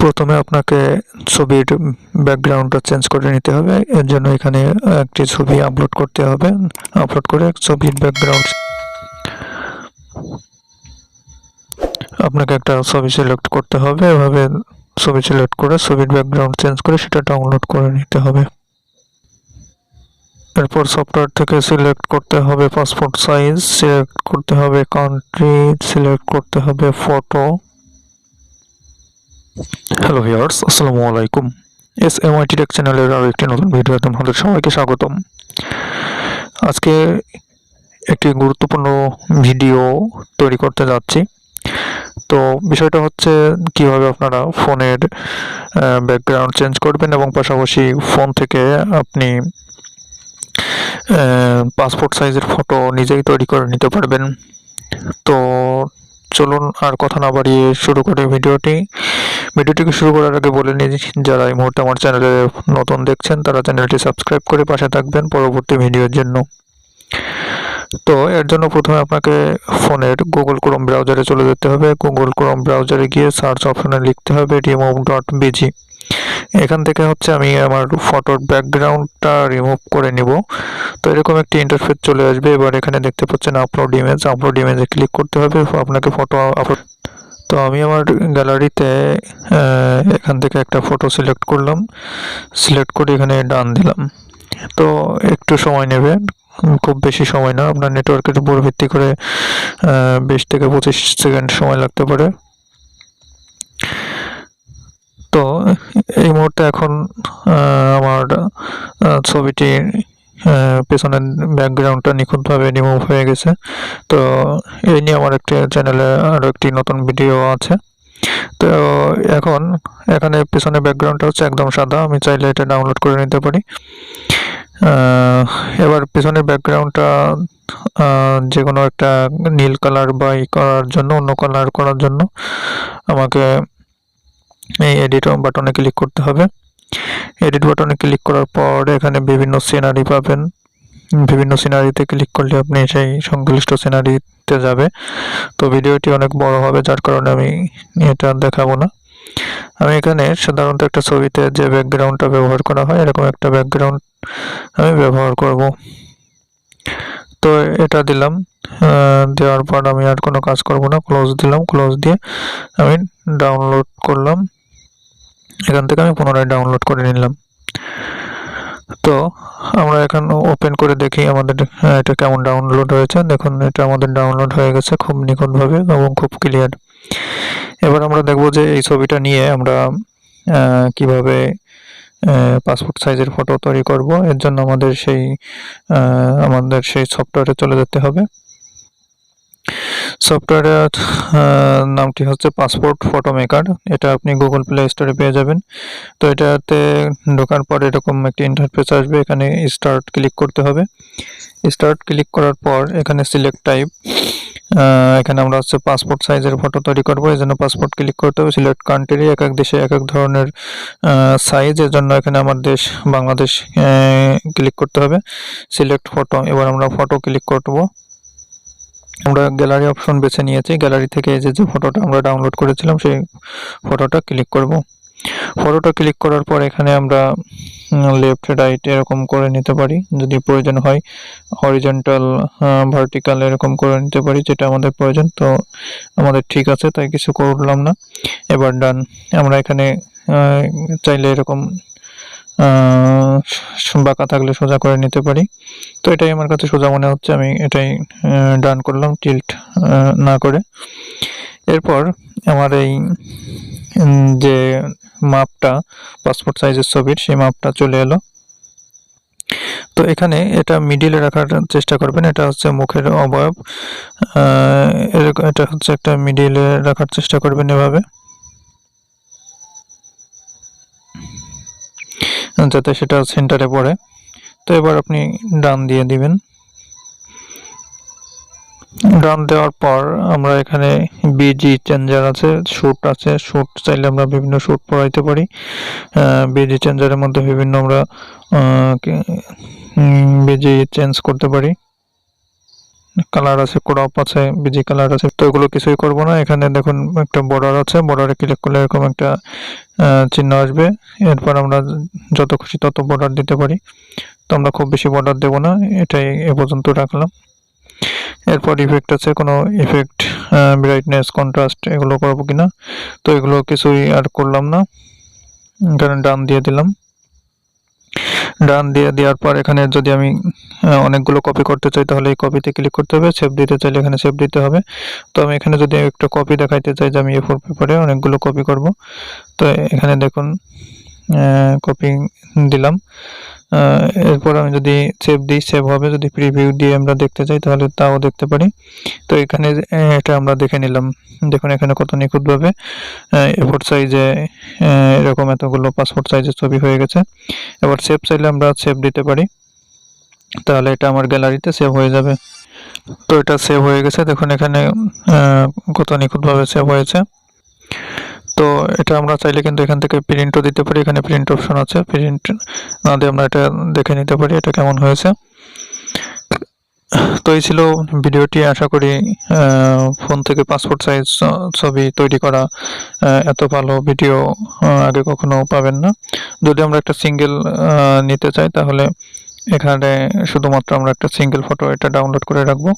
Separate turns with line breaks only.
প্রথমে আপনাকে ছবির ব্যাকগ্রাউন্ডটা চেঞ্জ করে নিতে হবে। এর জন্য এখানে একটি ছবি আপলোড করতে হবে। আপলোড করে ছবির ব্যাকগ্রাউন্ড আপনাকে একটা ছবি সিলেক্ট করতে হবে। এভাবে ছবি সিলেক্ট করে ছবির ব্যাকগ্রাউন্ড চেঞ্জ করে সেটা ডাউনলোড করে নিতে হবে। এরপর সফটওয়্যার থেকে সিলেক্ট করতে হবে পাসপোর্ট সাইজ, সিলেক্ট করতে হবে কান্ট্রি, সিলেক্ট করতে হবে ফটো। হ্যালো ভিউয়ার্স, আসসালামু আলাইকুম। এসএমআইটি টেক চ্যানেলের আরও একটি নতুন ভিডিওতে আপনাদের সবাইকে স্বাগতম। আজকে একটি গুরুত্বপূর্ণ ভিডিও তৈরি করতে যাচ্ছি। তো বিষয়টা হচ্ছে কিভাবে আপনারা ফোনের ব্যাকগ্রাউন্ড চেঞ্জ করবেন এবং পাশাপাশি ফোন থেকে আপনি পাসপোর্ট সাইজের ফটো নিজেই তৈরি করে নিতে পারবেন। তো চলুন আর কথা না বাড়িয়ে শুরু করে ভিডিওটিকে শুরু করার আগে বলে নিই, যারা এই মুহূর্তে আমার চ্যানেলে নতুন দেখছেন তারা চ্যানেলটি সাবস্ক্রাইব করে পাশে থাকবেন পরবর্তী ভিডিওর জন্য। তো এর জন্য প্রথমে আপনাকে ফোনের গুগল ক্রোম ব্রাউজারে চলে যেতে হবে। গুগল ক্রোম ব্রাউজারে গিয়ে সার্চ অপশনে লিখতে হবে remove.bg। এখান থেকে হচ্ছে আমি আমার ফটোর ব্যাকগ্রাউন্ডটা রিমুভ করে নিব। তো এরকম একটি ইন্টারফেস চলে আসবে। এবার এখানে দেখতে পাচ্ছেন আপলোড ইমেজে ক্লিক করতে হবে। আপনাকে ফটো আপলোড, তো আমি আমার গ্যালারিতে এখান থেকে একটা ফটো সিলেক্ট করলাম। সিলেক্ট করে এখানে ডান দিলাম। তো একটু সময় নেবে, খুব বেশি সময় না। আপনার নেটওয়ার্কের উপর ভিত্তি করে 20 থেকে 25 সেকেন্ড সময় লাগতে পারে। তো এই মুহূর্তে এখন আমার ছবিটির পেছনের ব্যাকগ্রাউন্ডটা নিখুঁতভাবে রিমুভ হয়ে গেছে। তো এই নিয়ে আমার একটি চ্যানেলে আরও একটি নতুন ভিডিও আছে। তো এখন এখানে পেছনের ব্যাকগ্রাউন্ডটা হচ্ছে একদম সাদা। আমি চাইলে এটা ডাউনলোড করে নিতে পারি। এবার পেছনের ব্যাকগ্রাউন্ডটা যে কোনো একটা নীল কালার বা করার জন্য, অন্য কালার করার জন্য আমাকে এই এডিট বাটনে ক্লিক করতে হবে। এডিট বাটনে ক্লিক করার পর এখানে বিভিন্ন সিনারি পাবেন। বিভিন্ন সিনারিতে ক্লিক করলে আপনি সেই সংশ্লিষ্ট সিনারিতে যাবে। তো ভিডিওটি অনেক বড় হবে, যার কারণে আমি এটা দেখাবো না। আমি এখানে সাধারণত একটা ছবিতে যে ব্যাকগ্রাউন্ডটা ব্যবহার করা হয় এরকম একটা ব্যাকগ্রাউন্ড আমি ব্যবহার করব। তো এটা দিলাম। দেওয়ার পর আমি আর কোনো কাজ করব না, ক্লোজ দিলাম। ক্লোজ দিয়ে আমি ডাউনলোড করলাম। এখান থেকে আমি পুনরায় ডাউনলোড করে নিলাম। তো আমরা এখন ওপেন করে দেখি আমাদের এটা কেমন ডাউনলোড হয়েছে। দেখুন, এটা আমাদের ডাউনলোড হয়ে গেছে খুব নিখুঁতভাবে এবং খুব ক্লিয়ার। এবার আমরা দেখব যে এই ছবিটা নিয়ে আমরা কিভাবে পাসপোর্ট সাইজের ফটো তৈরি করব। এর জন্য আমাদের সেই সফটওয়্যারে চলে যেতে হবে। সফটওয়্যারের নামটি হচ্ছে পাসপোর্ট ফটো মেকার। এটা আপনি গুগল প্লে স্টোরে পেয়ে যাবেন। তো এটাতে ঢোকার পর এরকম একটি ইন্টারফেস আসবে। এখানে স্টার্ট ক্লিক করতে হবে। স্টার্ট ক্লিক করার পর এখানে সিলেক্ট টাইপ, এখানে আমরা হচ্ছে পাসপোর্ট সাইজের ফটো তৈরি করবো। এই জন্য পাসপোর্ট ক্লিক করতে হবে। সিলেক্ট কান্ট্রি, এক এক দেশে এক এক ধরনের সাইজ। এর জন্য এখানে আমার দেশ বাংলাদেশ ক্লিক করতে হবে। সিলেক্ট ফটো, এবার আমরা ফটো ক্লিক করব। আমরা গ্যালারি অপশন বেছে নিয়েছি। গ্যালারি থেকে যে ফটোটা আমরা ডাউনলোড করেছিলাম সেই ফটোটা ক্লিক করব। ফটোটা ক্লিক করার পর এখানে আমরা লেফট রাইট এরকম করে নিতে পারি, যদি প্রয়োজন হয় হরিজন্টাল ভার্টিক্যাল এরকম করে নিতে পারি, যেটা আমাদের প্রয়োজন। তো আমাদের ঠিক আছে, তাই কিছু করলাম না। এবার ডান। আমরা এখানে চাইলে এরকম বাঁকা থাকলে সোজা করে নিতে পারি। তো এটাই আমার কাছে সোজা মনে হচ্ছে, আমি এটাই ডান করলাম, টিল্ট না করে। এরপর আমার এই যে মাপটা পাসপোর্ট সাইজের ছবির, সেই মাপটা চলে এলো। তো এখানে এটা মিডিলে রাখার চেষ্টা করবেন। এটা হচ্ছে মুখের অবয়ব, এটা হচ্ছে একটা মিডিলে রাখার চেষ্টা করবেন এভাবে, যাতে সেটা সেন্টারে পড়ে। তো এবার আপনি ডান দিয়ে দিবেন। ডান দেওয়ার পর আমরা এখানে বিজি চেঞ্জার আছে, শ্যুট আছে। শ্যুট চাইলে আমরা বিভিন্ন শ্যুট পড়াইতে পারি। বিজি চেঞ্জারের মধ্যে বিভিন্ন আমরা বিজি চেঞ্জ করতে পারি। কালার আছে, ক্রপ আছে, বিজি কালার আছে, তো এগুলো কিছুই করব না। এখানে দেখুন একটা বর্ডার আছে, বর্ডারে ক্লিক করলে এরকম একটা চিহ্ন আসবে। এরপর আমরা যত খুশি তত বর্ডার দিতে পারি, তো আমরা খুব বেশি বর্ডার দেব না, এটাই এ পর্যন্ত রাখলাম। এরপর ইফেক্ট আছে, কোনো ইফেক্ট, ব্রাইটনেস, কন্ট্রাস্ট এগুলো করবো কিনা, তো এগুলো কিছুই আর করলাম না। এখানে ডান দিয়ে দিলাম। ডান দিয়ে দেওয়ার পর এখানে যদি আমি অনেকগুলো কপি করতে চাই তাহলে এই কপিতে ক্লিক করতে হবে, সেভ দিতে চাইলে এখানে সেভ দিতে হবে। তো আমি এখানে যদি একটা কপি দেখাইতে চাই যে আমি A4 পেপারে অনেকগুলো কপি করব, তো এখানে দেখুন কপি দিলাম। এরপর আমি যদি সেভ দিই, সেভ হবে। যদি প্রিভিউ দিয়ে আমরা দেখতে চাই তাহলে তাও দেখতে পারি। তো এখানে এটা আমরা দেখে নিলাম। দেখুন এখানে কত নিখুঁতভাবে A4 সাইজে এরকম এতগুলো পাসপোর্ট সাইজের ছবি হয়ে গেছে। এবার সেভ চাইলে আমরা সেভ দিতে পারি, তাহলে এটা আমার গ্যালারিতে সেভ হয়ে যাবে। তো এটা সেভ হয়ে গেছে, দেখুন এখানে কত নিখুঁতভাবে সেভ হয়েছে। তো এটা আমরা চাইলে কিন্তু এখান থেকে প্রিন্টও দিতে পারি, এখানে প্রিন্ট অপশন আছে, প্রিন্ট না দিয়ে আমরা এটা দেখে নিতে পারি এটা কেমন হয়েছে। তো এই ছিল ভিডিওটি। আশা করি ফোন থেকে পাসপোর্ট সাইজ ছবি তৈরি করা এত ভালো ভিডিও আগে কখনো পাবেন না। যদি আমরা একটা সিঙ্গেল নিতে চাই তাহলে এখানে শুধুমাত্র আমরা একটা সিঙ্গেল ফটো এটা ডাউনলোড করে রাখবো।